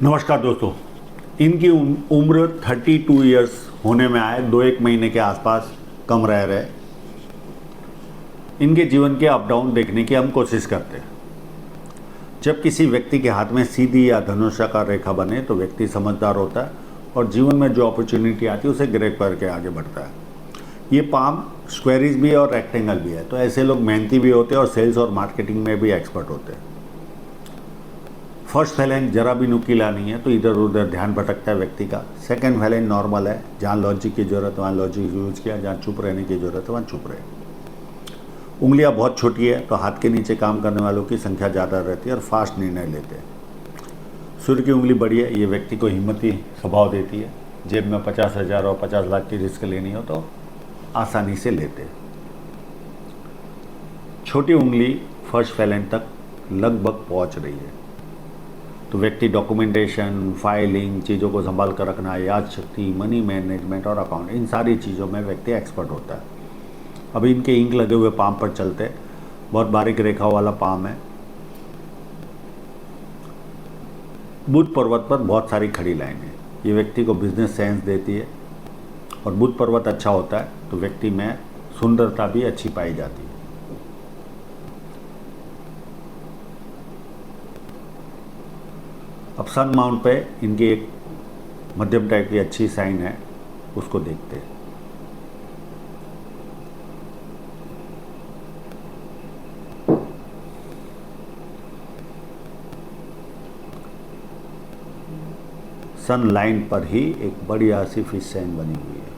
नमस्कार दोस्तों। इनकी उम्र 32 ईयर्स होने में आए, 2-1 महीने के आसपास कम रह रहे। इनके जीवन के अप डाउन देखने की हम कोशिश करते हैं। जब किसी व्यक्ति के हाथ में सीधी या धनुषाकार रेखा बने तो व्यक्ति समझदार होता है और जीवन में जो अपॉर्चुनिटी आती है उसे ग्रैब करके आगे बढ़ता है। ये पाम स्क्वेरिज भी है और रेक्टेंगल भी है, तो ऐसे लोग मेहनती भी होते हैं और सेल्स और मार्केटिंग में भी एक्सपर्ट होते हैं। फर्स्ट फैलेंज जरा भी नुकीला नहीं है, तो इधर उधर ध्यान भटकता है व्यक्ति का। सेकंड फैलेंज नॉर्मल है, जहाँ लॉजिक की जरूरत वहाँ लॉजिक यूज किया, जहाँ चुप रहने की जरूरत है वहाँ चुप रहे। उंगलियाँ बहुत छोटी है, तो हाथ के नीचे काम करने वालों की संख्या ज़्यादा रहती है और फास्ट निर्णय लेते हैं। सूर्य की उंगली बड़ी है, ये व्यक्ति को हिम्मती स्वभाव देती है। जेब में 50,000 और 50 लाख की रिस्क लेनी हो तो आसानी से लेते हैं। छोटी उंगली फर्स्ट फैलेंज तक लगभग पहुँच रही है, तो व्यक्ति डॉक्यूमेंटेशन, फाइलिंग, चीज़ों को संभाल कर रखना, याद शक्ति, मनी मैनेजमेंट और अकाउंट, इन सारी चीज़ों में व्यक्ति एक्सपर्ट होता है। अभी इनके इंक लगे हुए पाम पर चलते, बहुत बारीक रेखाओं वाला पाम है। बुध पर्वत पर बहुत सारी खड़ी लाइन है, ये व्यक्ति को बिजनेस सेंस देती है। और बुध पर्वत अच्छा होता है तो व्यक्ति में सुंदरता भी अच्छी पाई जाती है। अब सन माउंट पे इनकी एक मध्यम टाइप की अच्छी साइन है, उसको देखते हैं। सन लाइन पर ही एक बढ़िया सी फिश साइन बनी हुई है।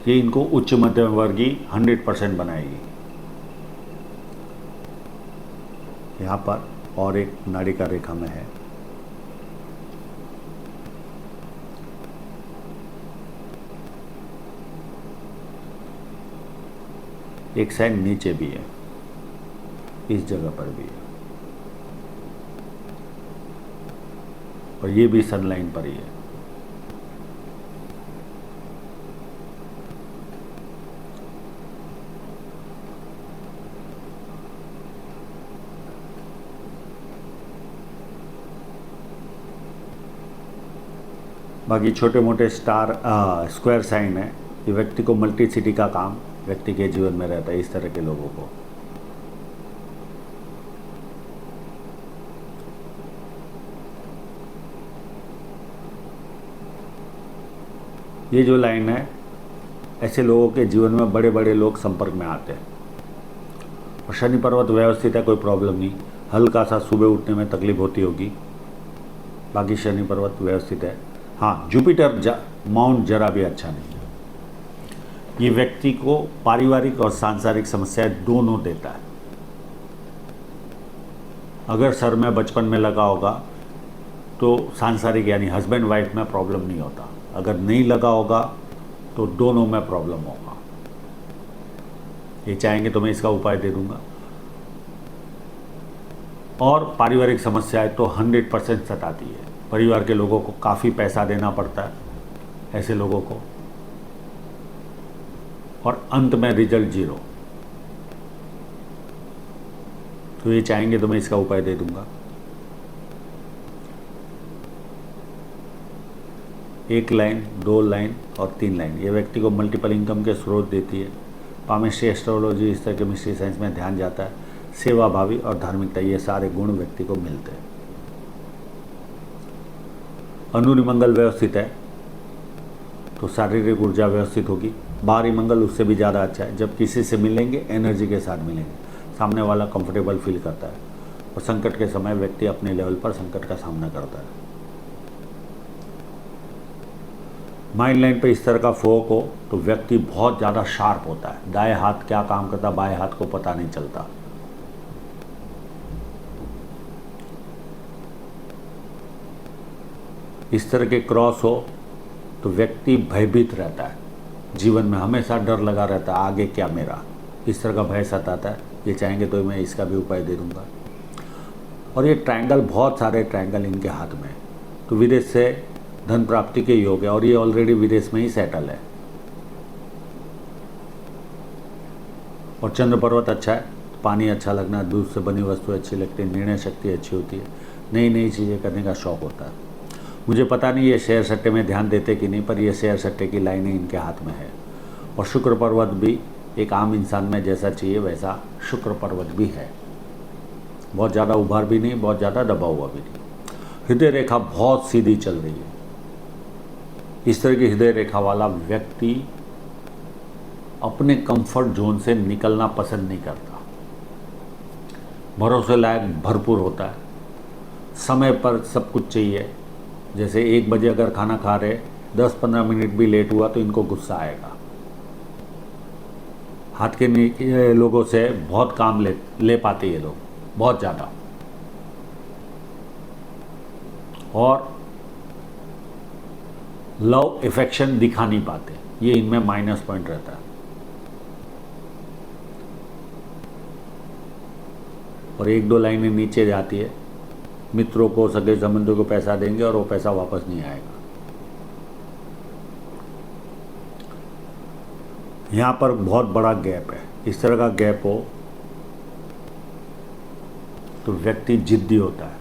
ये इनको उच्च मध्यम वर्गीय 100% बनाएगी। यहाँ पर और एक नाड़िका रेखा में है। एक साइन नीचे भी है, इस जगह पर भी है, और ये भी सन लाइन पर ही है। बाकी छोटे मोटे स्क्वायर साइन है, ये व्यक्ति को मल्टीसिटी का काम व्यक्ति के जीवन में रहता है, इस तरह के लोगों को। ये जो लाइन है, ऐसे लोगों के जीवन में बड़े बड़े लोग संपर्क में आते हैं। और शनि पर्वत व्यवस्थित है, कोई प्रॉब्लम नहीं। हल्का सा सुबह उठने में तकलीफ होती होगी, बाकी शनि पर्वत व्यवस्थित है। हाँ, जुपिटर माउंट जरा भी अच्छा नहीं है। ये व्यक्ति को पारिवारिक और सांसारिक समस्याएं दोनों देता है। अगर सर में बचपन में लगा होगा तो सांसारिक यानी हस्बैंड वाइफ में प्रॉब्लम नहीं होता, अगर नहीं लगा होगा तो दोनों में प्रॉब्लम होगा। ये चाहेंगे तो मैं इसका उपाय दे दूंगा। और पारिवारिक समस्याएं तो 100% सताती है। परिवार के लोगों को काफ़ी पैसा देना पड़ता है ऐसे लोगों को, और अंत में रिजल्ट 0। तो ये चाहेंगे तो मैं इसका उपाय दे दूंगा। एक लाइन, 2 लाइन और 3 लाइन, ये व्यक्ति को मल्टीपल इनकम के स्रोत देती है। पामिस्ट्री, एस्ट्रोलॉजी, इस तरह के मिस्ट्री साइंस में ध्यान जाता है। सेवाभावी और धार्मिकता, ये सारे गुण व्यक्ति को मिलते हैं। अंदरूनी मंगल व्यवस्थित है तो शारीरिक ऊर्जा व्यवस्थित होगी। बाहरी मंगल उससे भी ज़्यादा अच्छा है। जब किसी से मिलेंगे एनर्जी के साथ मिलेंगे, सामने वाला कंफर्टेबल फील करता है, और संकट के समय व्यक्ति अपने लेवल पर संकट का सामना करता है। माइंड लाइन पे इस तरह का फोक हो तो व्यक्ति बहुत ज़्यादा शार्प होता है। दाएं हाथ क्या काम करता, बाएं हाथ को पता नहीं चलता। इस तरह के क्रॉस हो तो व्यक्ति भयभीत रहता है, जीवन में हमेशा डर लगा रहता है, आगे क्या मेरा, इस तरह का भय सताता है। ये चाहेंगे तो मैं इसका भी उपाय दे दूंगा। और ये ट्रायंगल, बहुत सारे ट्रायंगल इनके हाथ में, तो विदेश से धन प्राप्ति के योग है, और ये ऑलरेडी विदेश में ही सेटल है। और चंद्र पर्वत अच्छा है पानी अच्छा लगना, दूध से बनी वस्तु अच्छी लगती है, निर्णय शक्ति अच्छी होती है, नई नई चीज़ें करने का शौक़ होता है। मुझे पता नहीं ये शेयर सट्टे में ध्यान देते कि नहीं, पर ये शेयर सट्टे की लाइनें इनके हाथ में है। और शुक्र पर्वत भी एक आम इंसान में जैसा चाहिए वैसा शुक्र पर्वत भी है। बहुत ज़्यादा उभार भी नहीं, बहुत ज़्यादा दबा हुआ भी नहीं। हृदय रेखा बहुत सीधी चल रही है। इस तरह की हृदय रेखा वाला व्यक्ति अपने कंफर्ट जोन से निकलना पसंद नहीं करता, भरोसे लायक भरपूर होता है, समय पर सब कुछ चाहिए। जैसे 1 बजे अगर खाना खा रहे, 10-15 मिनट भी लेट हुआ तो इनको गुस्सा आएगा। हाथ के लोगों से बहुत काम ले पाते ये लोग, बहुत ज़्यादा। और लव इफेक्शन दिखा नहीं पाते, ये इनमें माइनस पॉइंट रहता है। और 1-2 लाइनें नीचे जाती है, मित्रों को, सगे संबंधियों को पैसा देंगे और वो पैसा वापस नहीं आएगा। यहाँ पर बहुत बड़ा गैप है। इस तरह का गैप हो तो व्यक्ति जिद्दी होता है,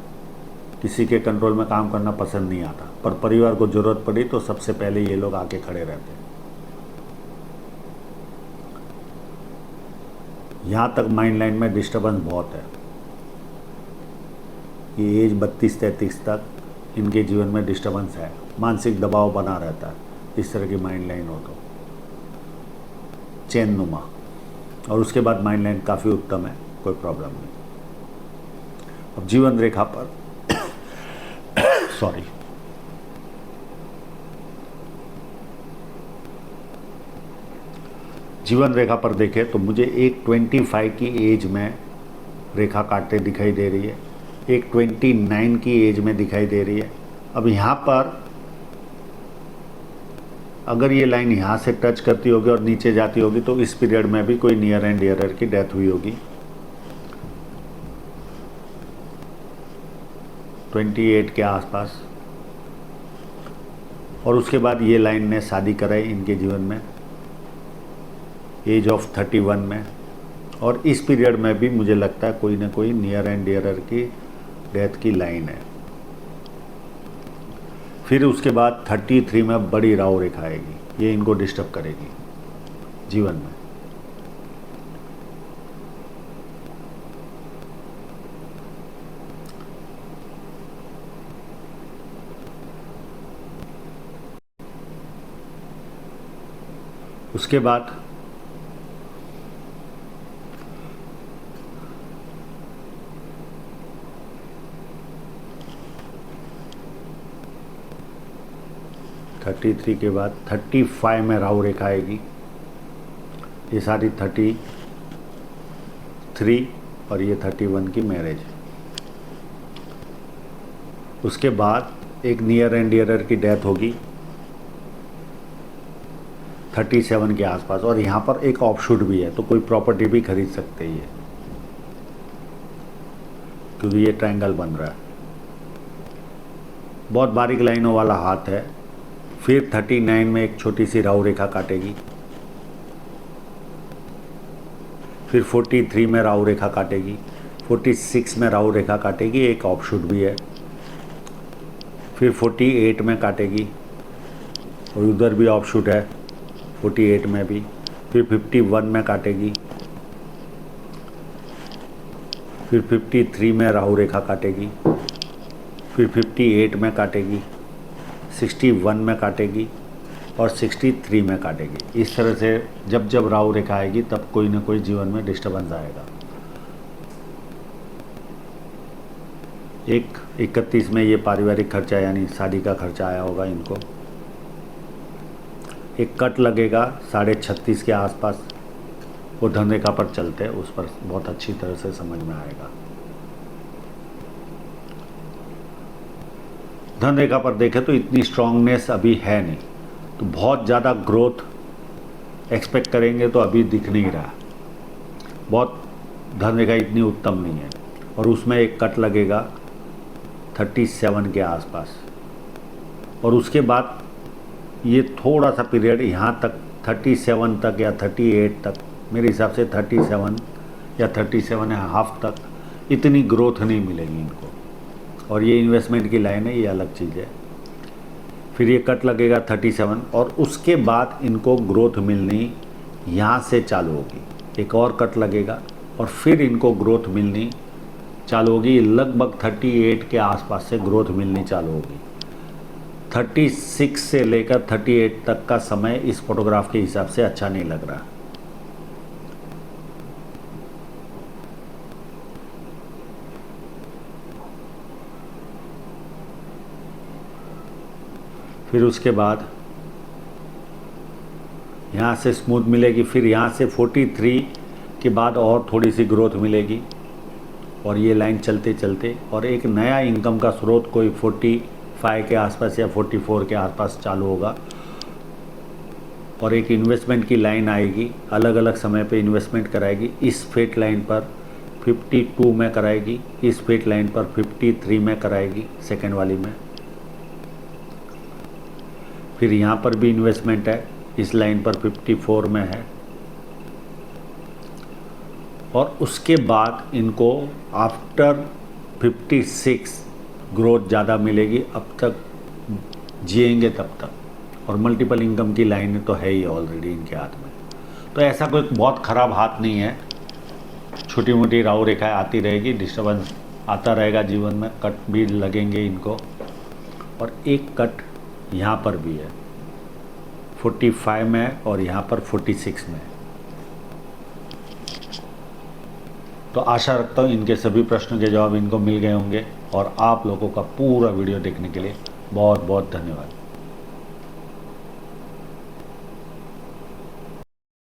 किसी के कंट्रोल में काम करना पसंद नहीं आता, पर परिवार को जरूरत पड़ी तो सबसे पहले ये लोग आके खड़े रहते हैं। यहाँ तक माइंड लाइन में डिस्टर्बेंस बहुत है। ये एज 32-33 तक इनके जीवन में डिस्टर्बेंस है, मानसिक दबाव बना रहता है। इस तरह की माइंड लाइन हो तो चैन नुमा, और उसके बाद माइंड लाइन काफ़ी उत्तम है, कोई प्रॉब्लम नहीं। अब जीवन रेखा पर सॉरी, जीवन रेखा पर देखें तो मुझे एक 25 की एज में रेखा काटते दिखाई दे रही है, एक 29 की एज में दिखाई दे रही है। अब यहाँ पर अगर ये लाइन यहाँ से टच करती होगी और नीचे जाती होगी तो इस पीरियड में भी कोई नियर एंड डियरर की डेथ हुई होगी 28 के आसपास। और उसके बाद ये लाइन ने शादी कराई इनके जीवन में एज ऑफ 31 में, और इस पीरियड में भी मुझे लगता है कोई ना कोई नियर एंड डियरर की डेथ की लाइन है। फिर उसके बाद 33 में बड़ी राहु रेखा आएगी, ये इनको डिस्टर्ब करेगी जीवन में। उसके बाद थर्टी थ्री के बाद 35 में राहु रेखा आएगी। ये सारी 33 और ये 31 की मैरिज। उसके बाद एक नियर एंड डियरर की डेथ होगी 37 के आसपास, और यहाँ पर एक ऑफशूट भी है, तो कोई प्रॉपर्टी भी खरीद सकते हैं ये, क्योंकि ये ट्रायंगल बन रहा है। बहुत बारीक लाइनों वाला हाथ है। फिर 39 में एक छोटी सी राहु रेखा काटेगी, फिर 43 में राहु रेखा काटेगी, 46 में राहु रेखा काटेगी, एक ऑफशूट भी है, फिर 48 में काटेगी और उधर भी ऑफशूट है 48 में भी, फिर 51 में काटेगी, फिर 53 में राहु रेखा काटेगी, फिर 58 में काटेगी, 61 में काटेगी और 63 में काटेगी। इस तरह से जब जब राहु रेखा आएगी तब कोई ना कोई जीवन में डिस्टर्बेंस आएगा। एक 31 में ये पारिवारिक खर्चा यानी शादी का खर्चा आया होगा इनको। एक कट लगेगा 36.5 के आसपास, वो धन रेखा पर चलते हैं, उस पर बहुत अच्छी तरह से समझ में आएगा। धन रेखा पर देखें तो इतनी स्ट्रांगनेस अभी है नहीं, तो बहुत ज़्यादा ग्रोथ एक्सपेक्ट करेंगे तो अभी दिख नहीं रहा। बहुत धन रेखा इतनी उत्तम नहीं है, और उसमें एक कट लगेगा 37 के आसपास, और उसके बाद ये थोड़ा सा पीरियड यहाँ तक 37 तक या 38 तक, मेरे हिसाब से 37 या 37.5 तक इतनी ग्रोथ नहीं मिलेगी इनको। और ये इन्वेस्टमेंट की लाइन है, ये अलग चीज़ है। फिर ये कट लगेगा 37 और उसके बाद इनको ग्रोथ मिलनी यहाँ से चालू होगी। एक और कट लगेगा और फिर इनको ग्रोथ मिलनी चालू होगी। लगभग 38 के आसपास से ग्रोथ मिलनी चालू होगी। 36 से लेकर 38 तक का समय इस फोटोग्राफ के हिसाब से अच्छा नहीं लग रहा। फिर उसके बाद यहाँ से स्मूथ मिलेगी, फिर यहाँ से 43 के बाद और थोड़ी सी ग्रोथ मिलेगी और ये लाइन चलते चलते और एक नया इनकम का स्रोत कोई 45 के आसपास या 44 के आसपास चालू होगा। और एक इन्वेस्टमेंट की लाइन आएगी, अलग अलग समय पे इन्वेस्टमेंट कराएगी। इस फेट लाइन पर 52 में कराएगी, इस फेट लाइन पर 53 में कराएगी, सेकेंड वाली में। फिर यहाँ पर भी इन्वेस्टमेंट है, इस लाइन पर 54 में है। और उसके बाद इनको आफ्टर 56 ग्रोथ ज़्यादा मिलेगी, अब तक जिएंगे तब तक। और मल्टीपल इनकम की लाइन तो है ही ऑलरेडी इनके हाथ में। तो ऐसा कोई बहुत ख़राब हाथ नहीं है, छोटी मोटी राहु रेखाएं आती रहेगी, डिस्टर्बेंस आता रहेगा जीवन में, कट भी लगेंगे इनको। और एक कट यहाँ पर भी है 45 में और यहाँ पर 46 में। तो आशा रखता हूँ इनके सभी प्रश्नों के जवाब इनको मिल गए होंगे। और आप लोगों का पूरा वीडियो देखने के लिए बहुत बहुत धन्यवाद।